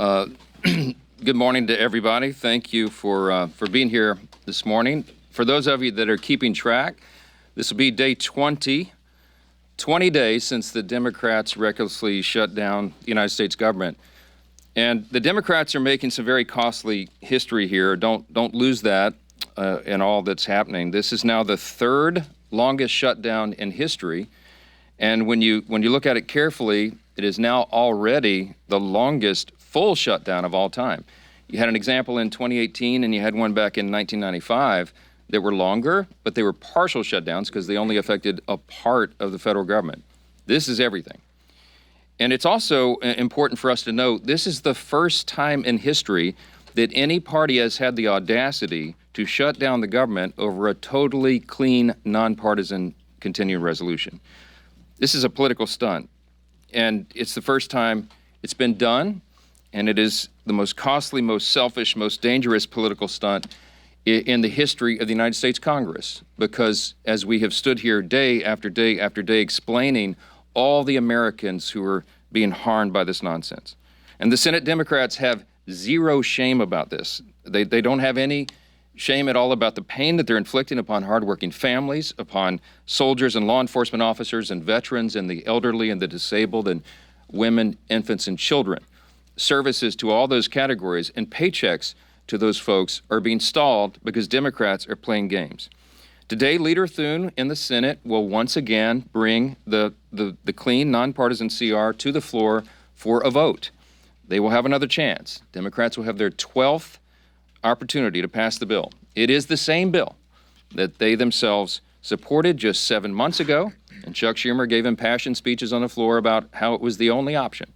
Good morning to everybody. Thank you for being here this morning. For those of you that are keeping track, this will be day 20 days since the Democrats recklessly shut down the United States government. And the Democrats are making some very costly history here. Don't lose that in all that's happening. This is now the third longest shutdown in history. And when you look at it carefully, it is now already the longest full shutdown of all time. You had an example in 2018 and you had one back in 1995 that were longer, but they were partial shutdowns because they only affected a part of the federal government. This is everything. And it's also important for us to note, this is the first time in history that any party has had the audacity to shut down the government over a totally clean, nonpartisan continuing resolution. This is a political stunt, and it's the first time it's been done, and it is the most costly, most selfish, most dangerous political stunt in the history of the United States Congress, because as we have stood here day after day after day explaining all the Americans who are being harmed by this nonsense. And the Senate Democrats have zero shame about this. They don't have any shame at all about the pain that they're inflicting upon hardworking families, upon soldiers and law enforcement officers and veterans and the elderly and the disabled and women, infants, and children. Services to all those categories and paychecks to those folks are being stalled because Democrats are playing games. Today, Leader Thune in the Senate will once again bring the clean, nonpartisan CR to the floor for a vote. They will have another chance. Democrats will have their 12th opportunity to pass the bill. It is the same bill that they themselves supported just 7 months ago, and Chuck Schumer gave impassioned speeches on the floor about how it was the only option.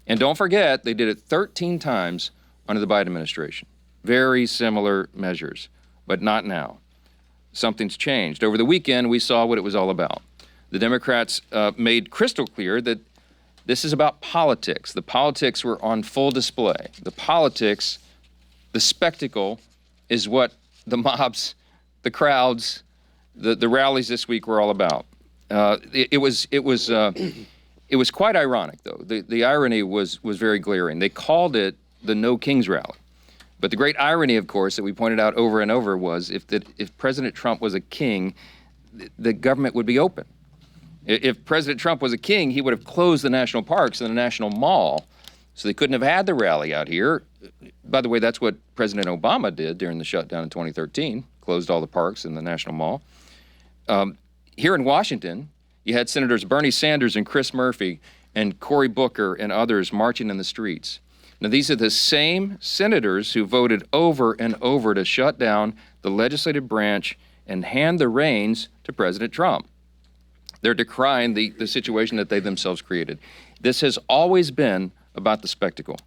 And don't forget, they did it 13 times under the Biden administration. Very similar measures, but not now. Something's changed. Over the weekend, we saw what it was all about. The Democrats made crystal clear that this is about politics. The politics were on full display. The politics, the spectacle, is what the mobs, the crowds, the rallies this week were all about. It was quite ironic, though. The irony was very glaring. They called it the No Kings Rally. But the great irony, of course, that we pointed out over and over was if President Trump was a king, the government would be open. If President Trump was a king, he would have closed the national parks and the National Mall, so they couldn't have had the rally out here. By the way, that's what President Obama did during the shutdown in 2013, closed all the parks and the National Mall. Here in Washington, you had Senators Bernie Sanders and Chris Murphy and Cory Booker and others marching in the streets. Now, these are the same senators who voted over and over to shut down the legislative branch and hand the reins to President Trump. They're decrying the situation that they themselves created. This has always been about the spectacle.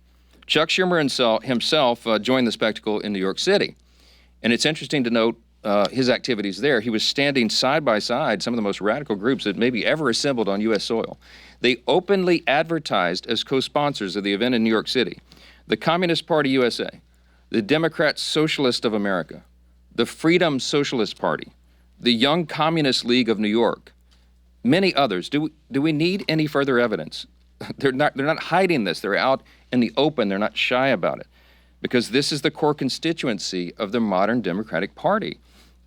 Chuck Schumer himself joined the spectacle in New York City. And it's interesting to note his activities there. He was standing side by side some of the most radical groups that maybe ever assembled on U.S. soil. They openly advertised as co-sponsors of the event in New York City the Communist Party USA, the Democrat Socialist of America, the Freedom Socialist Party, the Young Communist League of New York, many others. Do we need any further evidence? They're not hiding this. They're out in the open. They're not shy about it, because this is the core constituency of the modern Democratic Party.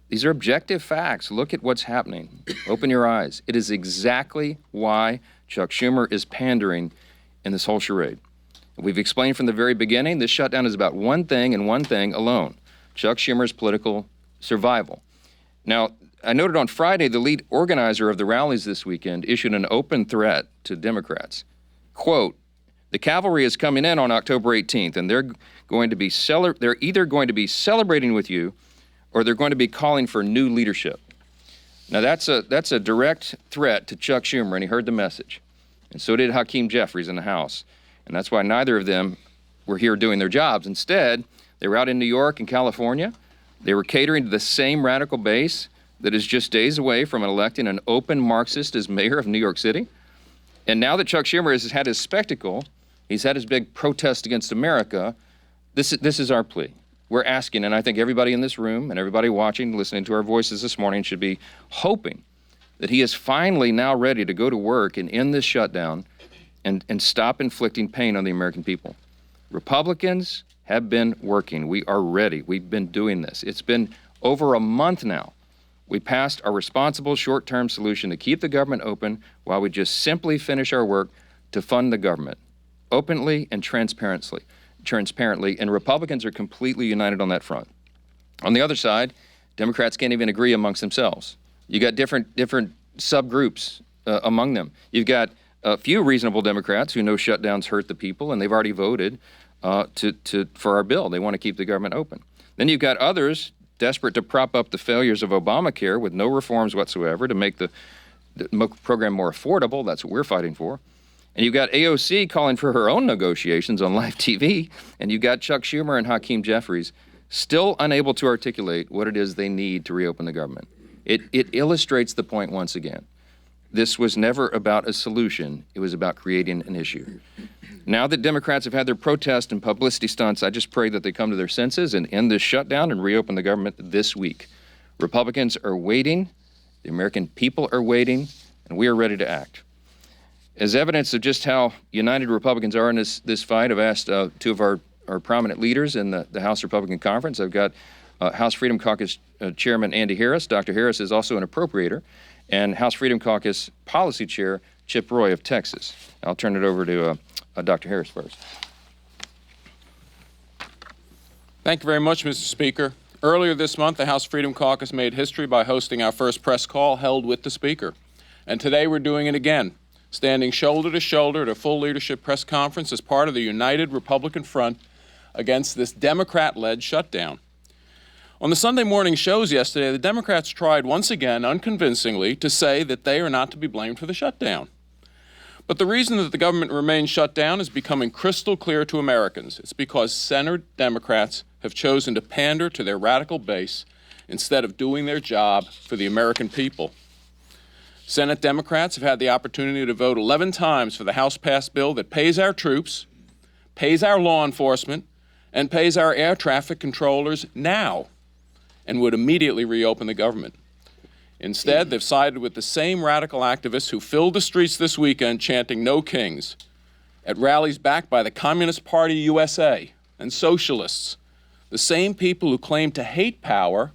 These are objective facts. Look at what's happening. Open your eyes. It is exactly why Chuck Schumer is pandering in this whole charade. We've explained from the very beginning, this shutdown is about one thing and one thing alone: Chuck Schumer's political survival. Now, I noted on Friday, the lead organizer of the rallies this weekend issued an open threat to Democrats. Quote, "The cavalry is coming in on October 18th, and they're either going to be celebrating with you, or they're going to be calling for new leadership." Now that's a direct threat to Chuck Schumer, and he heard the message. And so did Hakeem Jeffries in the House. And that's why neither of them were here doing their jobs. Instead, they were out in New York and California. They were catering to the same radical base that is just days away from electing an open Marxist as mayor of New York City. And now that Chuck Schumer has had his spectacle, he's had his big protest against America, this is our plea. We're asking, and I think everybody in this room and everybody watching, listening to our voices this morning should be hoping that he is finally now ready to go to work and end this shutdown and stop inflicting pain on the American people. Republicans have been working. We are ready. We've been doing this. It's been over a month now. We passed our responsible short-term solution to keep the government open while we just simply finish our work to fund the government openly and transparently. And Republicans are completely united on that front. On the other side, Democrats can't even agree amongst themselves. You got different subgroups among them. You've got a few reasonable Democrats who know shutdowns hurt the people, and they've already voted for our bill. They want to keep the government open. Then you've got others desperate to prop up the failures of Obamacare with no reforms whatsoever to make the program more affordable. That's what we're fighting for. And you've got AOC calling for her own negotiations on live TV, and you've got Chuck Schumer and Hakeem Jeffries still unable to articulate what it is they need to reopen the government. It illustrates the point once again. This was never about a solution. It was about creating an issue. Now that Democrats have had their protest and publicity stunts, I just pray that they come to their senses and end this shutdown and reopen the government this week. Republicans are waiting, the American people are waiting, and we are ready to act. As evidence of just how united Republicans are in this fight, I've asked two of our prominent leaders in the House Republican Conference. I've got House Freedom Caucus Chairman Andy Harris. Dr. Harris is also an appropriator, and House Freedom Caucus Policy Chair Chip Roy of Texas. I'll turn it over to Dr. Harris first. Thank you very much, Mr. Speaker. Earlier this month, the House Freedom Caucus made history by hosting our first press call held with the Speaker. And today we're doing it again, standing shoulder to shoulder at a full leadership press conference as part of the united Republican front against this Democrat-led shutdown. On the Sunday morning shows yesterday, the Democrats tried once again, unconvincingly, to say that they are not to be blamed for the shutdown. But the reason that the government remains shut down is becoming crystal clear to Americans. It's because Senate Democrats have chosen to pander to their radical base instead of doing their job for the American people. Senate Democrats have had the opportunity to vote 11 times for the House-passed bill that pays our troops, pays our law enforcement, and pays our air traffic controllers now, and would immediately reopen the government. Instead, they've sided with the same radical activists who filled the streets this weekend chanting "No Kings" at rallies backed by the Communist Party USA and socialists, the same people who claim to hate power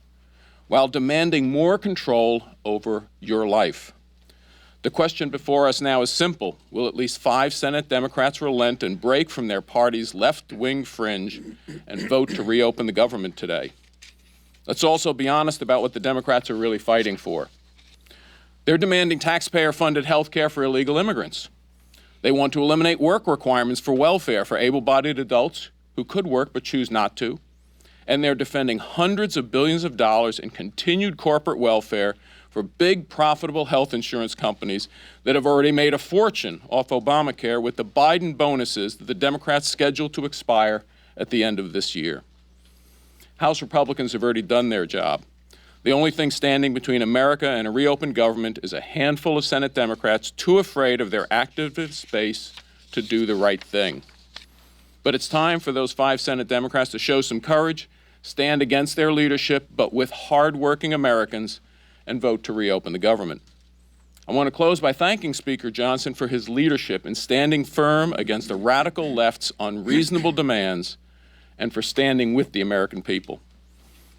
while demanding more control over your life. The question before us now is simple. Will at least 5 Senate Democrats relent and break from their party's left-wing fringe and vote to reopen the government today? Let's also be honest about what the Democrats are really fighting for. They're demanding taxpayer-funded health care for illegal immigrants. They want to eliminate work requirements for welfare for able-bodied adults who could work but choose not to. And they're defending hundreds of billions of dollars in continued corporate welfare for big, profitable health insurance companies that have already made a fortune off Obamacare with the Biden bonuses that the Democrats scheduled to expire at the end of this year. House Republicans have already done their job. The only thing standing between America and a reopened government is a handful of Senate Democrats too afraid of their activist base to do the right thing. But it's time for those 5 Senate Democrats to show some courage, stand against their leadership, but with hard-working Americans, and vote to reopen the government. I want to close by thanking Speaker Johnson for his leadership in standing firm against the radical left's unreasonable demands and for standing with the American people.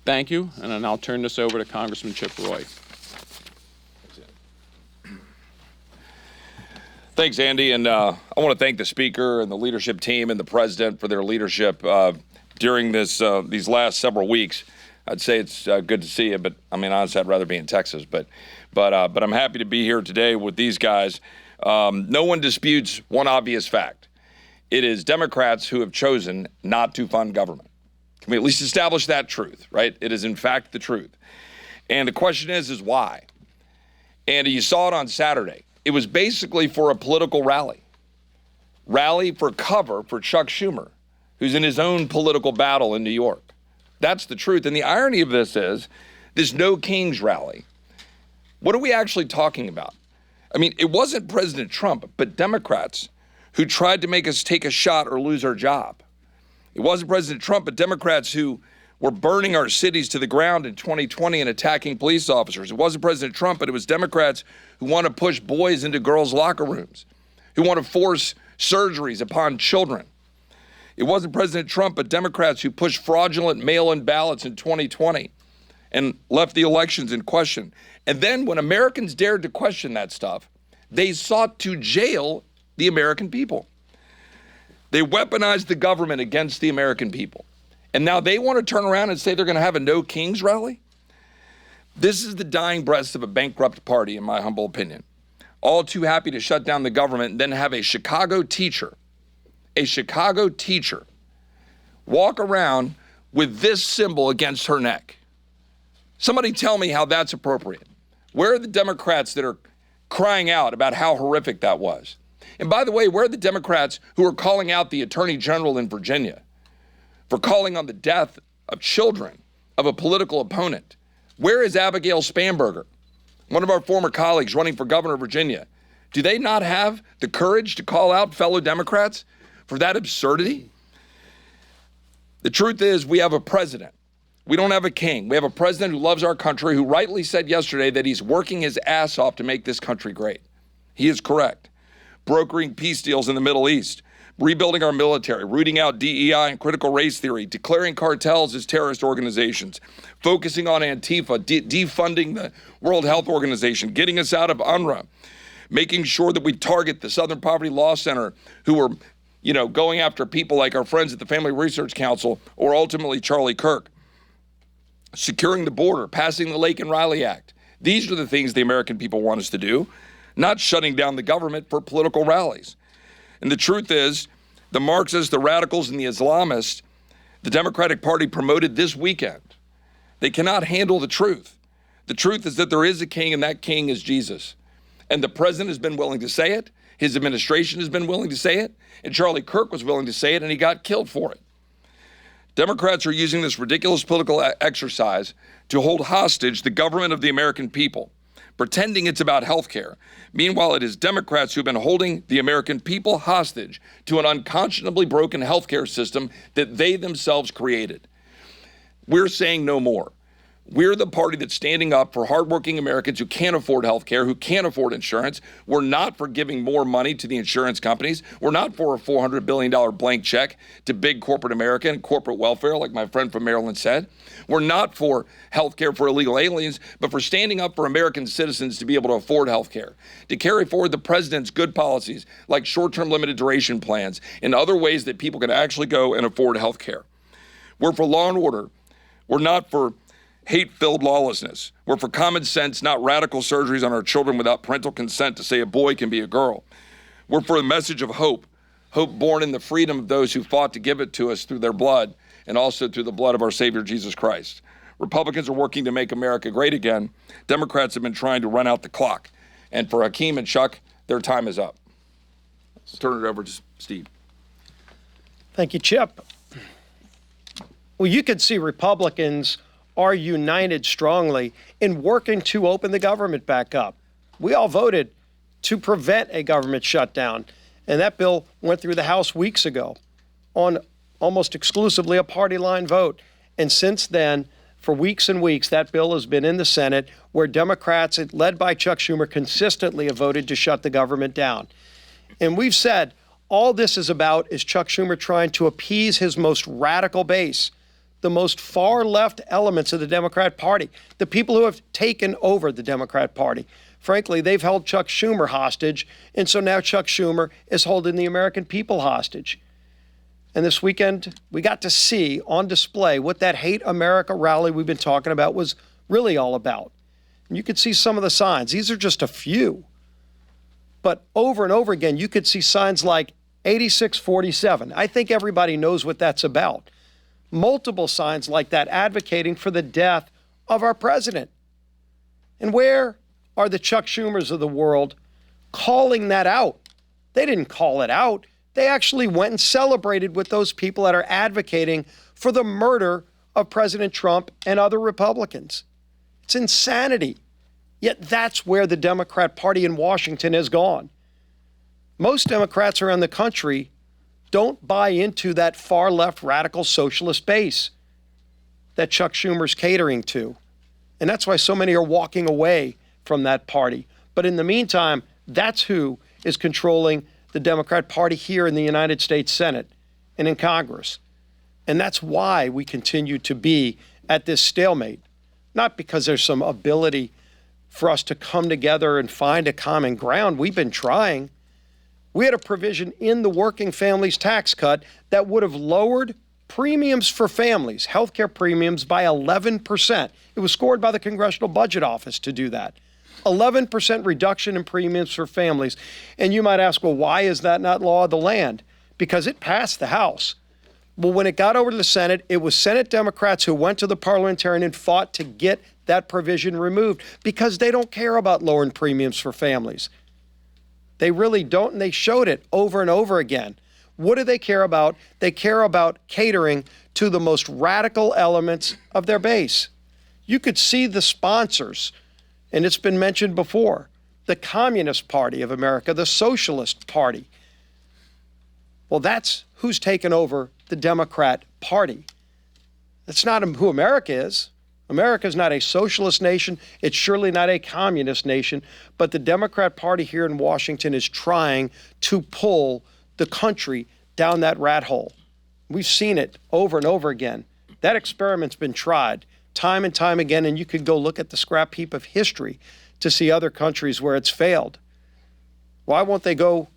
Thank you, and then I'll turn this over to Congressman Chip Roy. Thanks, Andy, and I want to thank the Speaker and the leadership team and the President for their leadership during these last several weeks. I'd say it's good to see you, but I mean, honestly, I'd rather be in Texas. But I'm happy to be here today with these guys. No one disputes one obvious fact. It is Democrats who have chosen not to fund government. Can we at least establish that truth, right? It is, in fact, the truth. And the question is why? And you saw it on Saturday. It was basically for a political rally for cover for Chuck Schumer, who's in his own political battle in New York. That's the truth. And the irony of this is this No Kings rally. What are we actually talking about? I mean, it wasn't President Trump, but Democrats who tried to make us take a shot or lose our job. It wasn't President Trump, but Democrats who were burning our cities to the ground in 2020 and attacking police officers. It wasn't President Trump, but it was Democrats who want to push boys into girls' locker rooms, who want to force surgeries upon children. It wasn't President Trump, but Democrats who pushed fraudulent mail-in ballots in 2020 and left the elections in question. And then when Americans dared to question that stuff, they sought to jail the American people. They weaponized the government against the American people. And now they want to turn around and say they're going to have a No Kings rally? This is the dying breath of a bankrupt party, in my humble opinion. All too happy to shut down the government and then have a Chicago teacher walk around with this symbol against her neck. Somebody tell me how that's appropriate. Where are the Democrats that are crying out about how horrific that was? And by the way, where are the Democrats who are calling out the Attorney General in Virginia for calling on the death of children of a political opponent? Where is Abigail Spanberger, one of our former colleagues running for governor of Virginia? Do they not have the courage to call out fellow Democrats for that absurdity? The truth is, we have a president. We don't have a king. We have a president who loves our country, who rightly said yesterday that he's working his ass off to make this country great. He is correct. Brokering peace deals in the Middle East, rebuilding our military, rooting out DEI and critical race theory, declaring cartels as terrorist organizations, focusing on Antifa, defunding the World Health Organization, getting us out of UNRWA, making sure that we target the Southern Poverty Law Center, who are, going after people like our friends at the Family Research Council or ultimately Charlie Kirk, securing the border, passing the Lake and Riley Act. These are the things the American people want us to do, not shutting down the government for political rallies. And the truth is, the Marxists, the radicals, and the Islamists, the Democratic Party promoted this weekend. They cannot handle the truth. The truth is that there is a king, and that king is Jesus. And the president has been willing to say it. His administration has been willing to say it. And Charlie Kirk was willing to say it, and he got killed for it. Democrats are using this ridiculous political exercise to hold hostage the government of the American people, pretending it's about health care. Meanwhile, it is Democrats who've been holding the American people hostage to an unconscionably broken health care system that they themselves created. We're saying no more. We're the party that's standing up for hardworking Americans who can't afford health care, who can't afford insurance. We're not for giving more money to the insurance companies. We're not for a $400 billion blank check to big corporate America and corporate welfare, like my friend from Maryland said. We're not for health care for illegal aliens, but for standing up for American citizens to be able to afford health care, to carry forward the president's good policies like short-term limited duration plans and other ways that people can actually go and afford health care. We're for law and order. We're not for hate-filled lawlessness. We're for common sense, not radical surgeries on our children without parental consent to say a boy can be a girl. We're for a message of hope, hope born in the freedom of those who fought to give it to us through their blood and also through the blood of our Savior, Jesus Christ. Republicans are working to make America great again. Democrats have been trying to run out the clock. And for Hakeem and Chuck, their time is up. I'll turn it over to Steve. Thank you, Chip. Well, you could see Republicans are united strongly in working to open the government back up. We all voted to prevent a government shutdown, and that bill went through the House weeks ago on almost exclusively a party line vote. And since then, for weeks and weeks, that bill has been in the Senate, where Democrats, led by Chuck Schumer, consistently have voted to shut the government down. And we've said all this is about is Chuck Schumer trying to appease his most radical base, the most far-left elements of the Democrat Party, the people who have taken over the Democrat Party. Frankly, they've held Chuck Schumer hostage, and so now Chuck Schumer is holding the American people hostage. And this weekend, we got to see on display what that Hate America rally we've been talking about was really all about. And you could see some of the signs. These are just a few. But over and over again, you could see signs like 8647. I think everybody knows what that's about. Multiple signs like that advocating for the death of our president. And where are the Chuck Schumers of the world calling that out? They didn't call it out. They actually went and celebrated with those people that are advocating for the murder of President Trump and other Republicans. It's insanity. Yet that's where the Democrat Party in Washington has gone. Most Democrats around the country don't buy into that far-left radical socialist base that Chuck Schumer's catering to. And that's why so many are walking away from that party. But in the meantime, that's who is controlling the Democrat Party here in the United States Senate. and in Congress. And that's why we continue to be at this stalemate, not because there's some ability for us to come together and find a common ground. We've been trying. We had a provision in the working families tax cut that would have lowered premiums for families, healthcare premiums, by 11%. It was scored by the Congressional Budget Office to do that. 11% reduction in premiums for families. And you might ask, well, why is that not law of the land? Because it passed the House. Well, when it got over to the Senate, it was Senate Democrats who went to the parliamentarian and fought to get that provision removed because they don't care about lowering premiums for families. They really don't, and they showed it over and over again. What do they care about? They care about catering to the most radical elements of their base. You could see the sponsors, and it's been mentioned before, the Communist Party of America, the Socialist Party. Well, that's who's taken over the Democrat Party. That's not who America is. America is not a socialist nation. It's surely not a communist nation. But the Democrat Party here in Washington is trying to pull the country down that rat hole. We've seen it over and over again. That experiment's been tried time and time again, and you could go look at the scrap heap of history to see other countries where it's failed. Why won't they go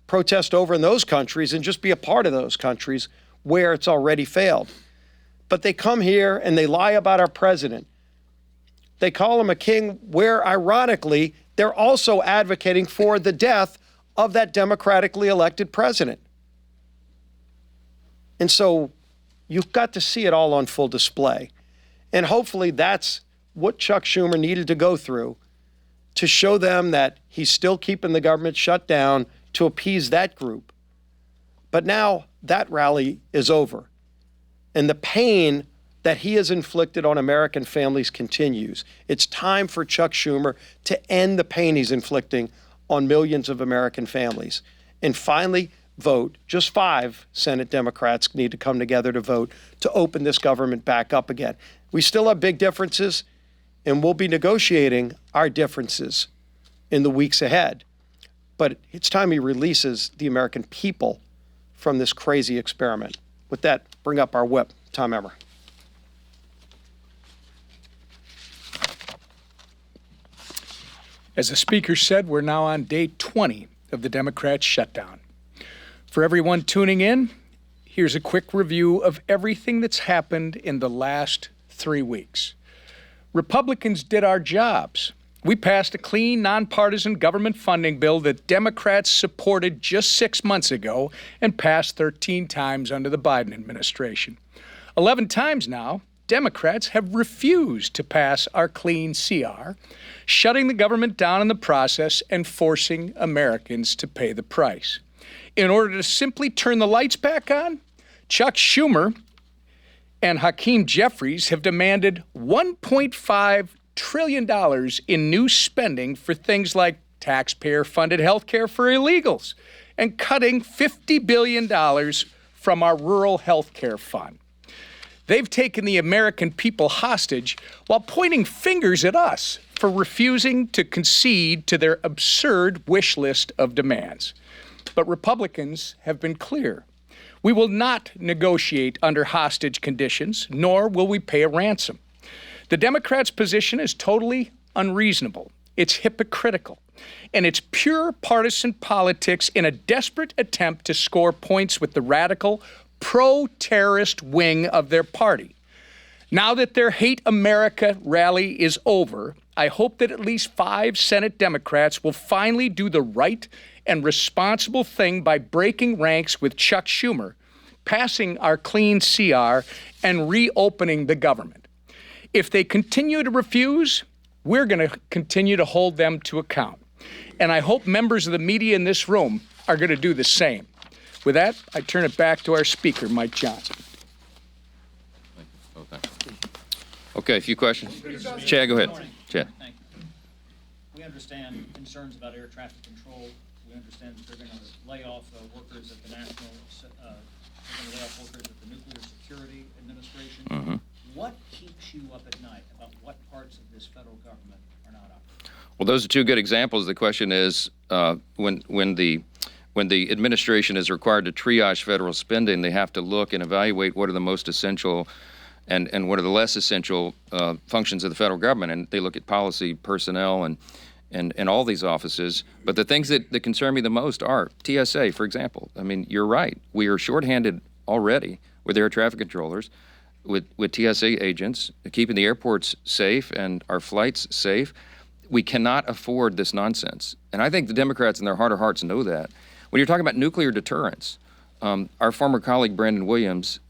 protest over in those countries and just be a part of those countries where it's already failed? But they come here and they lie about our president. They call him a king, where ironically, they're also advocating for the death of that democratically elected president. And so you've got to see it all on full display. And hopefully that's what Chuck Schumer needed to go through to show them that he's still keeping the government shut down to appease that group. But now that rally is over. And the pain that he has inflicted on American families continues. It's time for Chuck Schumer to end the pain he's inflicting on millions of American families. And finally, vote. Just 5 Senate Democrats need to come together to vote to open this government back up again. We still have big differences, and we'll be negotiating our differences in the weeks ahead. But it's time he releases the American people from this crazy experiment. With that, bring up our whip, Tom Emmer. As the Speaker said, we're now on day 20 of the Democrats' shutdown. For everyone tuning in, here's a quick review of everything that's happened in the last 3 weeks. Republicans did our jobs. We passed a clean, nonpartisan government funding bill that Democrats supported just 6 months ago and passed 13 times under the Biden administration. 11 times now, Democrats have refused to pass our clean CR, shutting the government down in the process and forcing Americans to pay the price. In order to simply turn the lights back on, Chuck Schumer and Hakeem Jeffries have demanded $1.5 trillion in new spending for things like taxpayer-funded health care for illegals and cutting $50 billion from our rural health care fund. They've taken the American people hostage while pointing fingers at us for refusing to concede to their absurd wish list of demands. But Republicans have been clear. We will not negotiate under hostage conditions, nor will we pay a ransom. The Democrats' position is totally unreasonable. It's hypocritical. And it's pure partisan politics in a desperate attempt to score points with the radical, pro-terrorist wing of their party. Now that their Hate America rally is over, I hope that at least 5 Senate Democrats will finally do the right and responsible thing by breaking ranks with Chuck Schumer, passing our clean CR, and reopening the government. If they continue to refuse, we're going to continue to hold them to account. And I hope members of the media in this room are going to do the same. With that, I turn it back to our Speaker, Mike Johnson. Okay, a few questions. Chad, go ahead. Chad. Thank you. We understand concerns about air traffic control. We understand that they're going to lay off workers at the National, they're going to lay off workers at the Nuclear Security Administration. Mm-hmm. What keeps you up at night about what parts of this federal government are not operating? Well, those are 2 good examples. The question is, when the when the administration is required to triage federal spending, they have to look and evaluate what are the most essential and what are the less essential functions of the federal government. And they look at policy, personnel, and all these offices. But the things that concern me the most are TSA, for example. I mean, you're right. We are shorthanded already with air traffic controllers, with TSA agents, keeping the airports safe and our flights safe. We cannot afford this nonsense. And I think the Democrats in their heart of hearts know that. When you're talking about nuclear deterrence, our former colleague Brandon Williams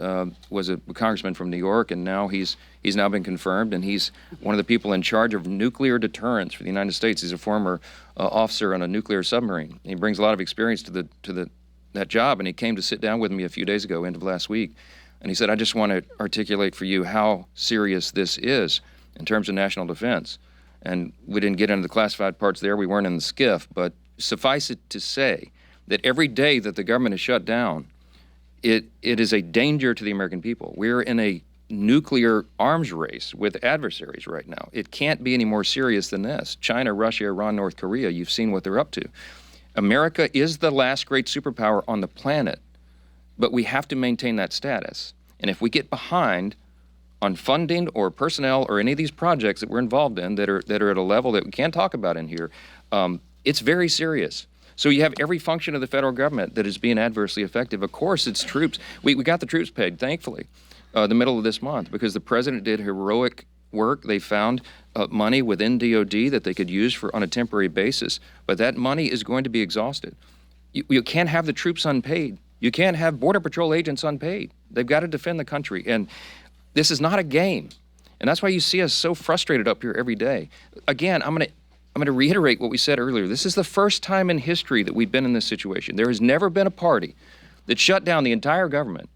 was a congressman from New York, and now he's now been confirmed, and he's one of the people in charge of nuclear deterrence for the United States. He's a former officer on a nuclear submarine. He brings a lot of experience to that job, and he came to sit down with me a few days ago, end of last week, and he said, I just want to articulate for you how serious this is in terms of national defense. And we didn't get into the classified parts there. We weren't in the skiff, but suffice it to say that every day that the government is shut down, it is a danger to the American people. We're in a nuclear arms race with adversaries right now. It can't be any more serious than this. China, Russia, Iran, North Korea, you've seen what they're up to. America is the last great superpower on the planet, but we have to maintain that status. And if we get behind on funding or personnel or any of these projects that we're involved in that are at a level that we can't talk about in here, it's very serious. So you have every function of the federal government that is being adversely affected. Of course, it's troops. We got the troops paid, thankfully, the middle of this month, because the president did heroic work. They found money within DOD that they could use on a temporary basis. But that money is going to be exhausted. You can't have the troops unpaid. You can't have Border Patrol agents unpaid. They've got to defend the country. And this is not a game. And that's why you see us so frustrated up here every day. Again, I'm going to reiterate what we said earlier. This is the first time in history that we've been in this situation. There has never been a party that shut down the entire government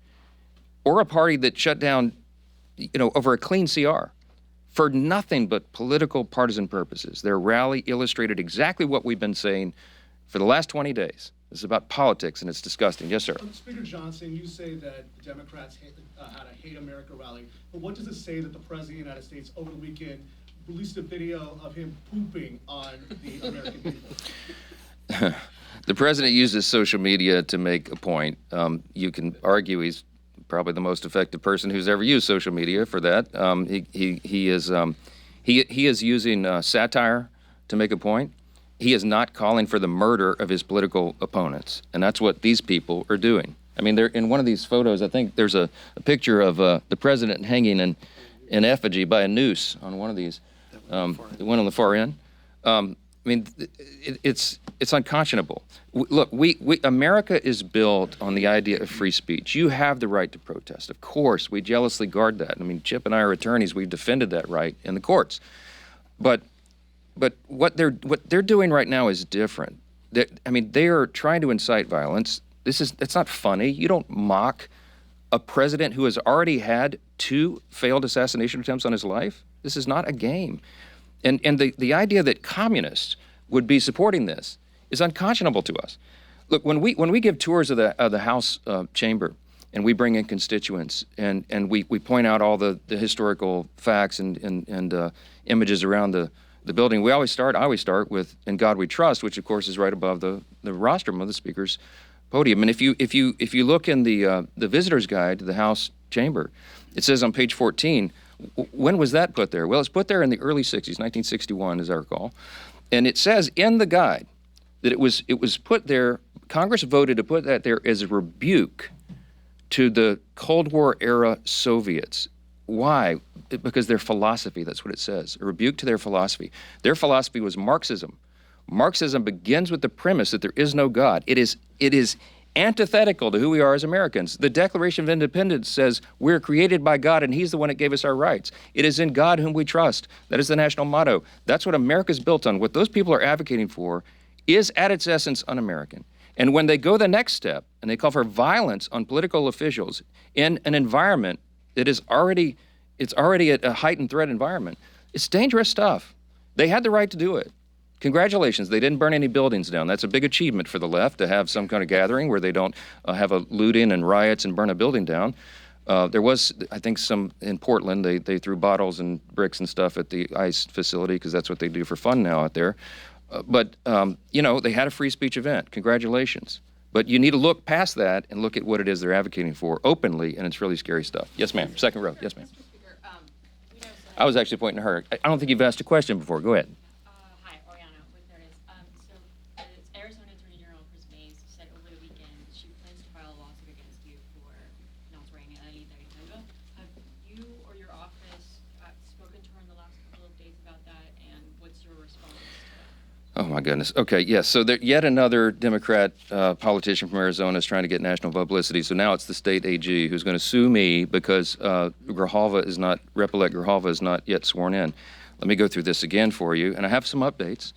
or a party that shut down, over a clean CR for nothing but political partisan purposes. Their rally illustrated exactly what we've been saying for the last 20 days. This is about politics, and it's disgusting. Yes, sir. Speaker Johnson, you say that the Democrats had a Hate America rally, but what does it say that the President of the United States over the weekend released a video of him pooping on the American people? The president uses social media to make a point. You can argue he's probably the most effective person who's ever used social media for that. He is using satire to make a point. He is not calling for the murder of his political opponents, and that's what these people are doing. I mean, they're in one of these photos. I think there's a picture of the president hanging in effigy by a noose on one of these. The one on the far end. It's unconscionable. Look, America is built on the idea of free speech. You have the right to protest. Of course, we jealously guard that. I mean, Chip and I are attorneys. We've defended that right in the courts. But what they're doing right now is different. They are trying to incite violence. It's not funny. You don't mock a president who has already had 2 failed assassination attempts on his life. This is not a game. And the idea that communists would be supporting this is unconscionable to us. Look, when we give tours of the House chamber and we bring in constituents and we point out all the historical facts and images around the building, I always start with "In God We Trust," which of course is right above the rostrum of the speaker's podium. And if you look in the visitor's guide to the House chamber, it says on page 14, when was that put there? Well, it's put there in the early 60s, 1961, as I recall. And it says in the guide that it was put there, Congress voted to put that there as a rebuke to the Cold War era Soviets. Why? Because their philosophy, that's what it says, a rebuke to their philosophy. Their philosophy was Marxism. Marxism begins with the premise that there is no God. It is antithetical to who we are as Americans. The Declaration of Independence says we're created by God and He's the one that gave us our rights. It is in God whom we trust. That is the national motto. That's what America's built on. What those people are advocating for is at its essence un-American. And when they go the next step and they call for violence on political officials in an environment that is already a heightened threat environment, it's dangerous stuff. They had the right to do it. Congratulations, they didn't burn any buildings down. That's a big achievement for the left, to have some kind of gathering where they don't have a looting and riots and burn a building down. There was, I think, some in Portland, they threw bottles and bricks and stuff at the ICE facility because that's what they do for fun now out there. But they had a free speech event. Congratulations. But you need to look past that and look at what it is they're advocating for openly, and it's really scary stuff. Yes, ma'am. Second row. Yes, ma'am. Mr. Speaker, we know I was actually pointing to her. I don't think you've asked a question before. Go ahead. Hi, Oriana with Notice. So, Arizona Attorney General Chris Mays said over the weekend she plans to file a lawsuit against you for not wearing a ley de toga. Have you or your office spoken to her in the last couple of days about that, and what's your response to that? Oh, my goodness. Okay, yes. So yet another Democrat politician from Arizona is trying to get national publicity. So now it's the state AG who's going to sue me because Grijalva is not, Rep-elect Grijalva is not yet sworn in. Let me go through this again for you, and I have some updates.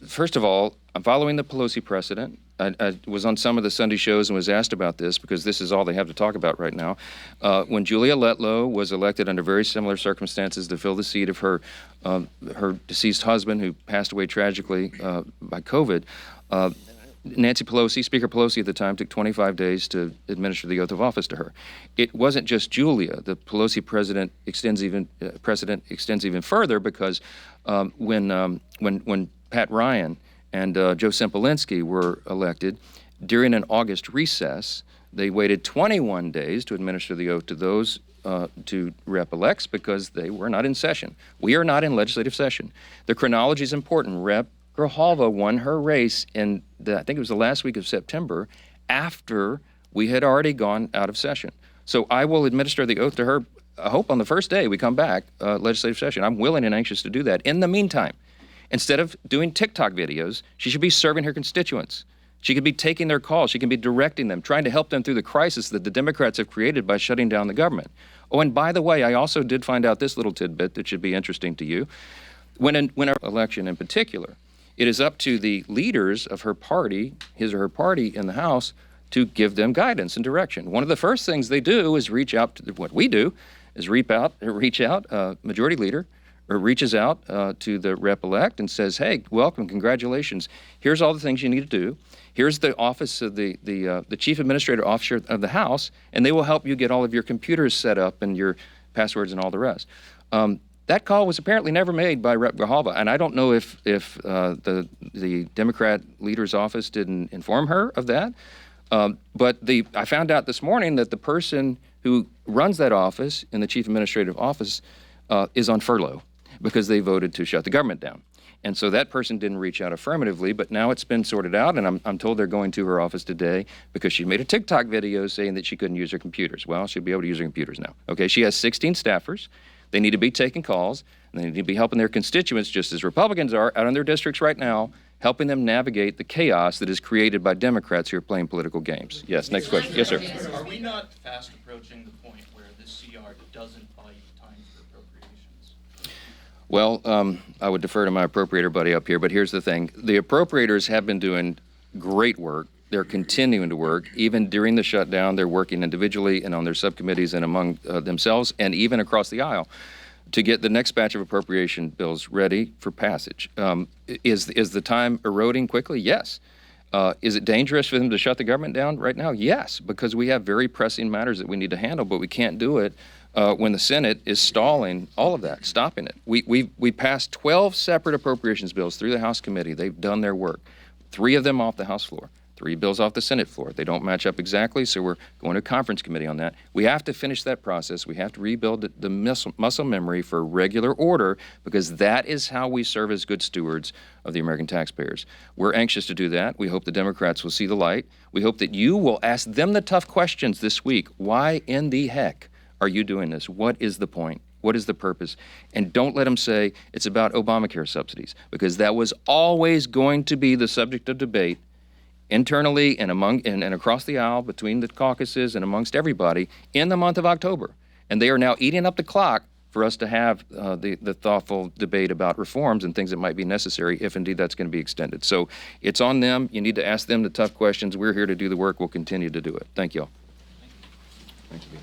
First of all, I'm following the Pelosi precedent. I was on some of the Sunday shows and was asked about this because this is all they have to talk about right now. When Julia Letlow was elected under very similar circumstances to fill the seat of her deceased husband, who passed away tragically by COVID, Nancy Pelosi, Speaker Pelosi at the time, took 25 days to administer the oath of office to her. It wasn't just Julia. The Pelosi precedent extends even further because when Pat Ryan and Joe Sempolinski were elected, during an August recess, they waited 21 days to administer the oath to those two rep-elects because they were not in session. We are not in legislative session. The chronology is important. Rep. Grijalva won her race in, I think it was the last week of September, after we had already gone out of session. So I will administer the oath to her, I hope on the first day we come back, legislative session. I'm willing and anxious to do that. In the meantime, instead of doing TikTok videos, she should be serving her constituents. She could be taking their calls. She can be directing them, trying to help them through the crisis that the Democrats have created by shutting down the government. Oh, and by the way, I also did find out this little tidbit that should be interesting to you. When our election in particular, it is up to the leaders of her party, his or her party in the House, to give them guidance and direction. One of the first things they do is reach out to what we do is reach out, majority leader, or reaches out to the rep-elect and says, hey, welcome, congratulations. Here's all the things you need to do. Here's the office of the chief administrative officer of the House, and they will help you get all of your computers set up and your passwords and all the rest. That call was apparently never made by Rep. Grijalva, and I don't know if the Democrat leader's office didn't inform her of that. But I found out this morning that the person who runs that office in the chief administrative office is on furlough because they voted to shut the government down. And so that person didn't reach out affirmatively, but now it's been sorted out, and I'm told they're going to her office today because she made a TikTok video saying that she couldn't use her computers. Well, she'll be able to use her computers now. Okay, she has 16 staffers. They need to be taking calls, and they need to be helping their constituents, just as Republicans are out in their districts right now, helping them navigate the chaos that is created by Democrats who are playing political games. Yes, next question. Yes, sir. Are we not fast approaching the point where this CR doesn't buy you time for appropriations? Well, I would defer to my appropriator buddy up here, but here's the thing. The appropriators have been doing great work. They're continuing to work. Even during the shutdown, they're working individually and on their subcommittees and among themselves and even across the aisle to get the next batch of appropriation bills ready for passage. Is the time eroding quickly? Yes. Is it dangerous for them to shut the government down right now? Yes, because we have very pressing matters that we need to handle, but we can't do it when the Senate is stalling all of that, stopping it. We passed 12 separate appropriations bills through the House committee. They've done their work. 3 of them off the House floor. 3 bills off the Senate floor. They don't match up exactly, so we're going to a conference committee on that. We have to finish that process. We have to rebuild the muscle memory for regular order because that is how we serve as good stewards of the American taxpayers. We're anxious to do that. We hope the Democrats will see the light. We hope that you will ask them the tough questions this week. Why in the heck are you doing this? What is the point? What is the purpose? And don't let them say it's about Obamacare subsidies because that was always going to be the subject of debate internally and across the aisle between the caucuses and amongst everybody in the month of October. And they are now eating up the clock for us to have the thoughtful debate about reforms and things that might be necessary if indeed that's going to be extended. So it's on them. You need to ask them the tough questions. We're here to do the work. We'll continue to do it. Thank you all. Thank you.